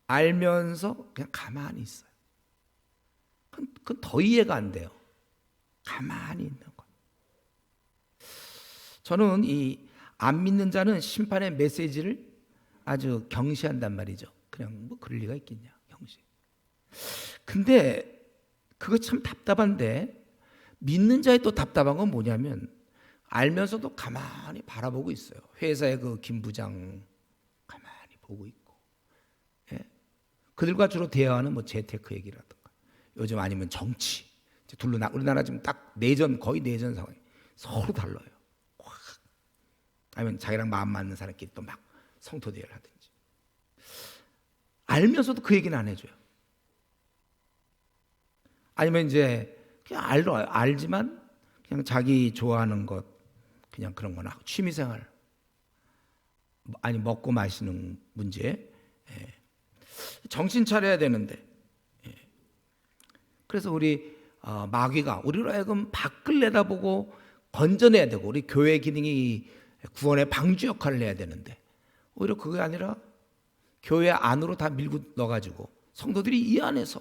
알면서 그냥 가만히 있어요. 그건 더 이해가 안 돼요. 가만히 있는 것. 저는 이 안 믿는 자는 심판의 메시지를 아주 경시한단 말이죠. 그냥 뭐 그럴 리가 있겠냐, 경시. 근데 그거 참 답답한데, 믿는 자의 또 답답한 건 뭐냐면 알면서도 가만히 바라보고 있어요. 회사의 그 김 부장 가만히 보고 있고, 예? 그들과 주로 대화하는 뭐 재테크 얘기라든가 요즘 아니면 정치, 우리나라 지금 딱 거의 내전 상황이 서로 달라요. 확. 아니면 자기랑 마음 맞는 사람끼리 또 막 성토 대회를 하든지. 알면서도 그 얘기는 안 해줘요. 아니면 이제 그냥 알지만 그냥 자기 좋아하는 것 그냥 그런 거나 취미생활, 아니 먹고 마시는 문제, 정신 차려야 되는데, 그래서 우리 마귀가 우리로 하여금 밖을 내다보고 건져내야 되고 우리 교회 기능이 구원의 방주 역할을 해야 되는데 오히려 그게 아니라 교회 안으로 다 밀고 넣어가지고 성도들이 이 안에서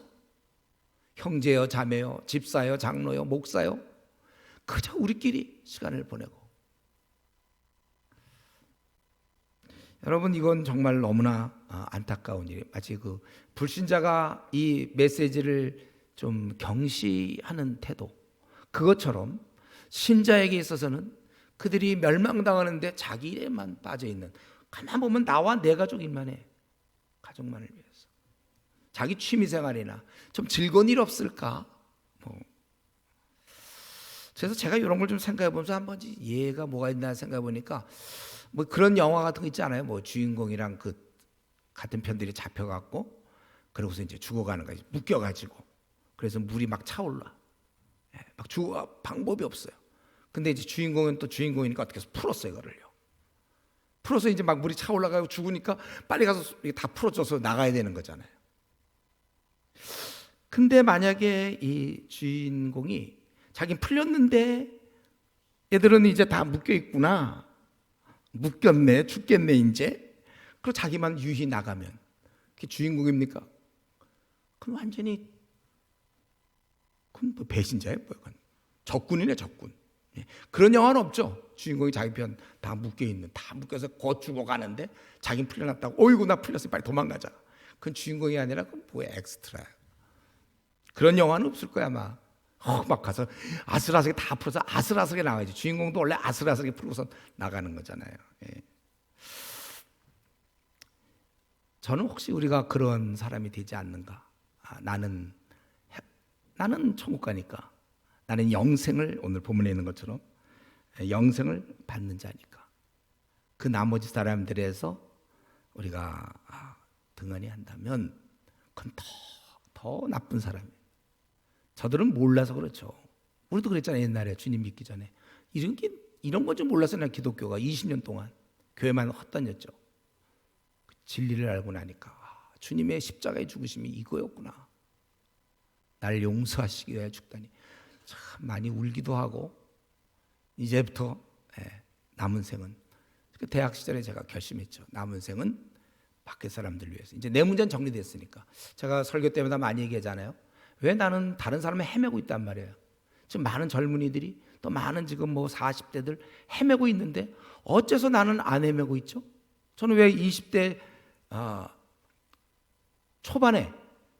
형제요 자매요 집사요 장로요 목사요 그저 우리끼리 시간을 보내고. 여러분, 이건 정말 너무나 안타까운 일이에요. 마치 그 불신자가 이 메시지를 좀 경시하는 태도, 그것처럼 신자에게 있어서는 그들이 멸망당하는데 자기 일에만 빠져있는, 가만 보면 나와 내 가족 일만 해. 가족만을 위해서 자기 취미생활이나 좀 즐거운 일 없을까. 그래서 제가 이런 걸 좀 생각해 보면서 한번 얘가 뭐가 있나 생각해 보니까 뭐 그런 영화 같은 거 있지 않아요? 뭐 주인공이랑 그 같은 편들이 잡혀갖고 그러고서 이제 죽어가는 거지, 묶여가지고. 그래서 물이 막 차올라. 막 방법이 없어요. 근데 이제 주인공은 또 주인공이니까 어떻게 해서 풀었어요, 이거를요. 풀어서 이제 막 물이 차올라가고 죽으니까 빨리 가서 다 풀어줘서 나가야 되는 거잖아요. 근데 만약에 이 주인공이 자기는 풀렸는데 얘들은 이제 다 묶여 있구나. 묶였네, 죽겠네 이제. 그리고 자기만 유히 나가면 그게 주인공입니까? 그건 완전히 그건 뭐 배신자예요. 뭐. 적군이네, 적군. 그런 영화는 없죠. 주인공이 자기 편 다 묶여 있는, 다 묶여서 곧 죽어가는데 자기는 풀려났다고. 어이구 나 풀렸어, 빨리 도망가자. 그건 주인공이 아니라 그건 뭐야, 엑스트라야. 그런 영화는 없을 거야 아마. 막 가서 아슬아슬하게 다 풀어서 아슬아슬하게 나가야지. 주인공도 원래 아슬아슬하게 풀고서 나가는 거잖아요. 예. 저는 혹시 우리가 그런 사람이 되지 않는가? 나는 천국 가니까, 나는 영생을, 오늘 본문에 있는 것처럼 영생을 받는 자니까, 그 나머지 사람들에서 우리가 등한히 한다면 그건 더 나쁜 사람이에요. 저들은 몰라서 그렇죠. 우리도 그랬잖아요. 옛날에 주님 믿기 전에 이런 거 좀 몰라서 난 기독교가 20년 동안 교회만 헛다녔죠. 진리를 알고 나니까 주님의 십자가의 죽으심이 이거였구나. 나를 용서하시기 위해 죽다니. 참 많이 울기도 하고, 이제부터 남은 생은, 대학 시절에 제가 결심했죠. 남은 생은 밖에 사람들 위해서. 이제 내 문제는 정리됐으니까. 제가 설교 때마다 많이 얘기하잖아요. 왜 나는 다른 사람을 헤매고 있단 말이에요. 지금 많은 젊은이들이, 또 많은 지금 뭐 40대들 헤매고 있는데 어째서 나는 안 헤매고 있죠? 저는 왜 20대 초반에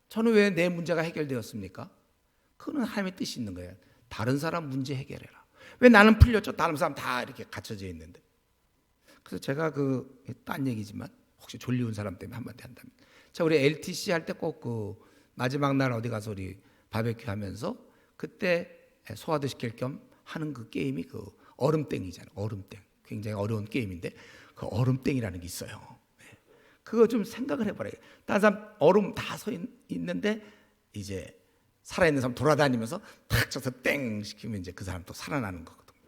저는 왜 내 문제가 해결되었습니까? 그거는 하나님의 뜻이 있는 거예요. 다른 사람 문제 해결해라. 왜 나는 풀렸죠? 다른 사람 다 이렇게 갇혀져 있는데. 그래서 제가 딴 얘기지만 혹시 졸리운 사람 때문에 한마디 한다면, 제가 우리 LTC 할 때 꼭 마지막 날 어디 가서 우리 바베큐 하면서 그때 소화도 시킬 겸 하는 그 게임이 얼음땡이잖아요. 얼음땡. 굉장히 어려운 게임인데 그 얼음땡이라는 게 있어요. 그거 좀 생각을 해봐라. 다른 사람 얼음 다 서 있는데 이제 살아있는 사람 돌아다니면서 탁 쳐서 땡 시키면 이제 그 사람 또 살아나는 거거든요.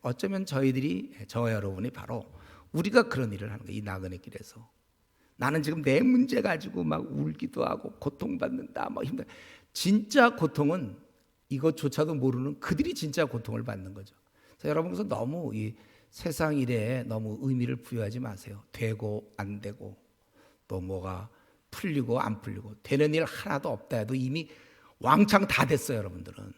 어쩌면 저와 여러분이 바로 우리가 그런 일을 하는 거예요. 이 나그네 길에서 나는 지금 내 문제 가지고 막 울기도 하고 고통받는다, 막 힘들다. 진짜 고통은 이것조차도 모르는 그들이 진짜 고통을 받는 거죠. 그래서 여러분께서 너무 이 세상 일에 너무 의미를 부여하지 마세요. 되고 안 되고 또 뭐가 풀리고 안 풀리고 되는 일 하나도 없다 해도 이미 왕창 다 됐어요. 여러분들은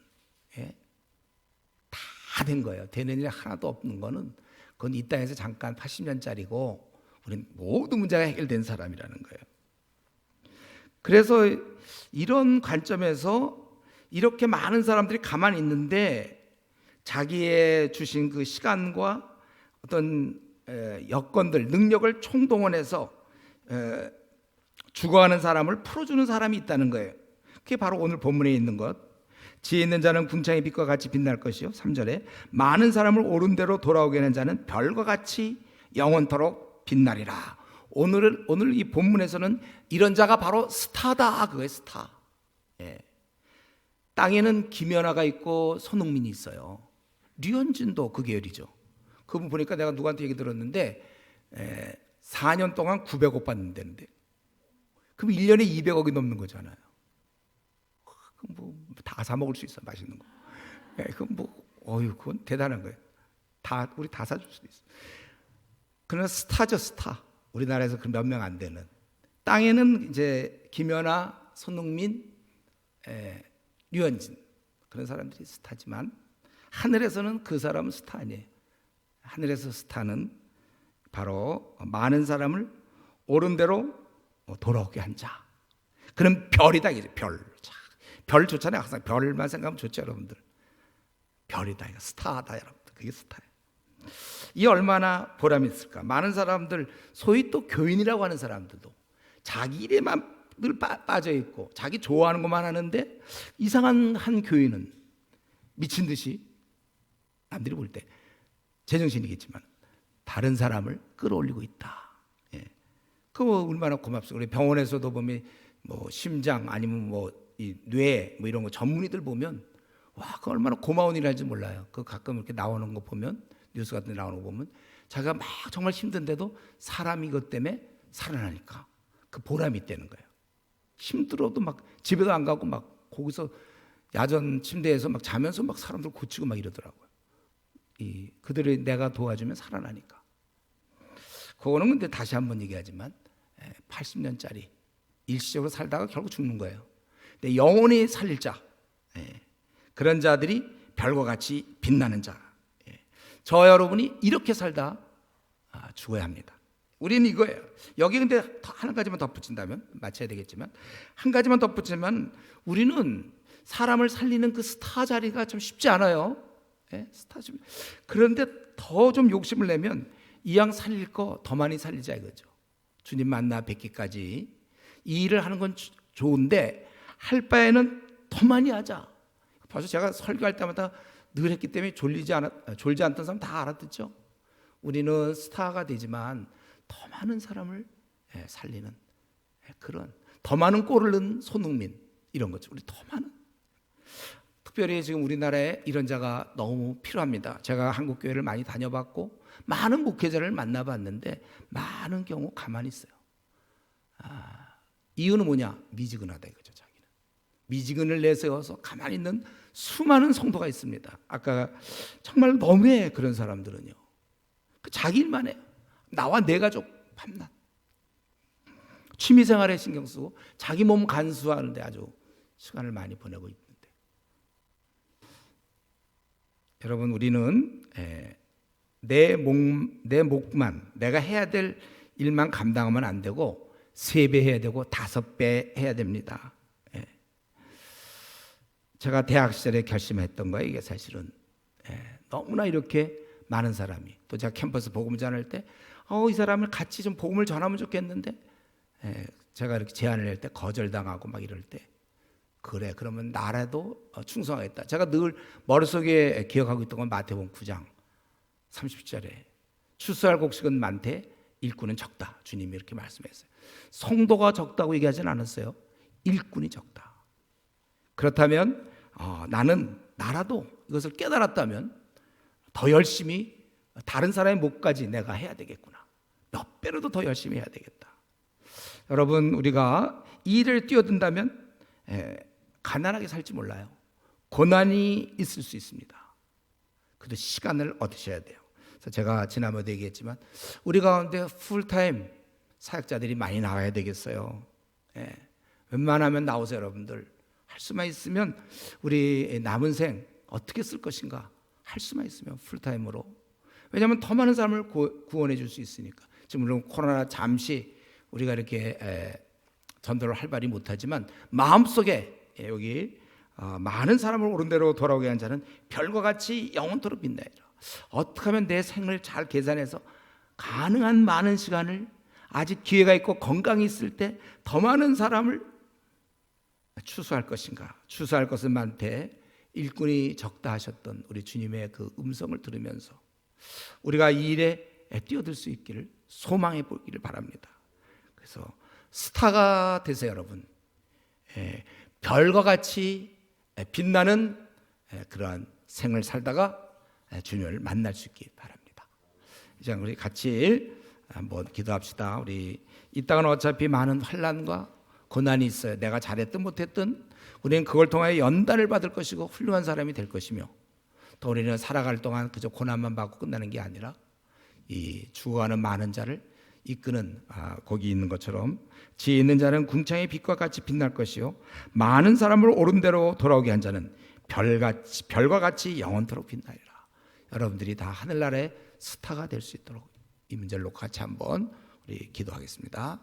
다 된 거예요. 되는 일 하나도 없는 거는 그건 이 땅에서 잠깐 80년짜리고 우리는 모든 문제가 해결된 사람이라는 거예요. 그래서 이런 관점에서 이렇게 많은 사람들이 가만히 있는데 자기의 주신 그 시간과 어떤 여건들, 능력을 총동원해서 죽어가는 사람을 풀어주는 사람이 있다는 거예요. 그게 바로 오늘 본문에 있는 것. 지혜 있는 자는 궁창의 빛과 같이 빛날 것이요. 3절에 많은 사람을 옳은 대로 돌아오게 하는 자는 별과 같이 영원토록 빛나리라. 오늘 이 본문에서는 이런 자가 바로 스타다. 그거예요. 스타. 땅에는 김연아가 있고 손흥민이 있어요. 류현진도 그 계열이죠. 그분 보니까 내가 누구한테 얘기 들었는데 4년 동안 900억 받는다는데, 그럼 1년에 200억이 넘는 거잖아요. 그럼 뭐 다 사 먹을 수 있어, 맛있는 거. 그럼 그건 대단한 거예요. 우리 다 사줄 수도 있어. 그러나 스타죠, 스타. 우리나라에서 그 몇 명 안 되는. 땅에는 이제 김연아, 손흥민, 류현진, 그런 사람들이 스타지만 하늘에서는 그 사람은 스타 아니에요. 하늘에서 스타는 바로 많은 사람을 옳은 대로 돌아오게 한 자. 그럼 별이다. 별 좋잖아요. 항상 별만 생각하면 좋죠, 여러분들. 별이다. 스타다, 여러분들. 그게 스타예요. 이 얼마나 보람이 있을까. 많은 사람들, 소위 또 교인이라고 하는 사람들도 자기 일에만 늘 빠져 있고 자기 좋아하는 것만 하는데, 이상한 한 교인은 미친 듯이 남들이 볼 때 제정신이겠지만 다른 사람을 끌어올리고 있다. 그거 얼마나 고맙습니까. 우리 병원에서도 보면 심장 아니면 이 뇌 이런 거 전문의들 보면 그 얼마나 고마운 일인지 몰라요. 그 가끔 이렇게 나오는 거 보면, 뉴스 같은 데 나오는 거 보면 자기가 막 정말 힘든데도 사람이 이것 때문에 살아나니까 그 보람이 있다는 거예요. 힘들어도 막 집에도 안 가고 막 거기서 야전 침대에서 막 자면서 막 사람들 고치고 막 이러더라고요. 그들이 내가 도와주면 살아나니까. 그거는 근데 다시 한번 얘기하지만 80년짜리 일시적으로 살다가 결국 죽는 거예요. 근데 영원히 살릴 자, 그런 자들이 별과 같이 빛나는 자. 저 여러분이 이렇게 살다 죽어야 합니다. 우리는 이거예요. 여기 근데 한 가지만 덧붙인다면, 마쳐야 되겠지만 한 가지만 덧붙이면 우리는 사람을 살리는 그 스타 자리가 좀 쉽지 않아요. 스타 좀. 그런데 더 좀 욕심을 내면 이왕 살릴 거 더 많이 살리자 이거죠. 주님 만나 뵙기까지 이 일을 하는 건 좋은데 할 바에는 더 많이 하자. 벌써 제가 설교할 때마다 늘 했기 때문에 졸지 않던 사람 다 알아듣죠. 우리는 스타가 되지만 더 많은 사람을 살리는 그런, 더 많은 꼴을 넣는 손흥민 이런 거죠. 우리 더 많은, 특별히 지금 우리나라에 이런 자가 너무 필요합니다. 제가 한국 교회를 많이 다녀봤고 많은 목회자를 만나봤는데 많은 경우 가만히 있어요. 이유는 뭐냐? 미지근하다 이거죠. 자기는 미지근을 내세워서 가만히 있는 수많은 성도가 있습니다. 아까 정말 너무해. 그런 사람들은요, 자기 일만 해요. 나와 내 가족 밤낮 취미생활에 신경 쓰고 자기 몸 간수하는데 아주 시간을 많이 보내고 있는데, 여러분 우리는 내 목만, 내가 해야 될 일만 감당하면 안 되고 3배 해야 되고 5배 해야 됩니다. 제가 대학 시절에 결심했던 거예요. 이게 사실은 너무나 이렇게 많은 사람이, 또 제가 캠퍼스 복음 전할 때 이 사람을 같이 좀 복음을 전하면 좋겠는데 제가 이렇게 제안을 할 때 거절당하고 막 이럴 때, 그래 그러면 나라도 충성하겠다. 제가 늘 머릿속에 기억하고 있던 건 마태복음 9장 30절에 추수할 곡식은 많되 일꾼은 적다. 주님이 이렇게 말씀했어요. 성도가 적다고 얘기하지는 않았어요. 일꾼이 적다. 그렇다면 나라도 이것을 깨달았다면 더 열심히 다른 사람의 목까지 내가 해야 되겠구나. 몇 배로도 더 열심히 해야 되겠다. 여러분 우리가 이 일을 뛰어든다면 가난하게 살지 몰라요. 고난이 있을 수 있습니다. 그래도 시간을 얻으셔야 돼요. 그래서 제가 지난번에도 얘기했지만 우리 가운데 풀타임 사역자들이 많이 나와야 되겠어요. 웬만하면 나오세요. 여러분들 할 수만 있으면 우리 남은 생 어떻게 쓸 것인가 할 수만 있으면 풀타임으로. 왜냐하면 더 많은 사람을 구원해 줄 수 있으니까. 지금 물론 코로나 잠시 우리가 이렇게 전도를 활발히 못하지만 마음속에 여기 많은 사람을 옳은 대로 돌아오게 한 자는 별과 같이 영원토록 빛나리라. 어떻게 하면 내 생을 잘 계산해서 가능한 많은 시간을, 아직 기회가 있고 건강이 있을 때 더 많은 사람을 추수할 것인가. 추수할 것은 많되 일꾼이 적다 하셨던 우리 주님의 그 음성을 들으면서 우리가 이 일에 뛰어들 수 있기를 소망해 보기를 바랍니다. 그래서 스타가 되세요. 여러분 별과 같이 빛나는 그러한 생을 살다가 주님을 만날 수 있기 바랍니다. 이제 우리 같이 한번 기도합시다. 우리 이 땅은 어차피 많은 환난과 고난이 있어요. 내가 잘했든 못했든 우리는 그걸 통하여 연단을 받을 것이고 훌륭한 사람이 될 것이며, 또 우리는 살아갈 동안 그저 고난만 받고 끝나는 게 아니라 이 죽어가는 많은 자를 이끄는 거기 있는 것처럼 지혜 있는 자는 궁창의 빛과 같이 빛날 것이요 많은 사람을 옳은 대로 돌아오게 한 자는 별과 같이 영원토록 빛나리라. 여러분들이 다 하늘나라의 스타가 될 수 있도록 이 문제를 놓고 같이 한번 우리 기도하겠습니다.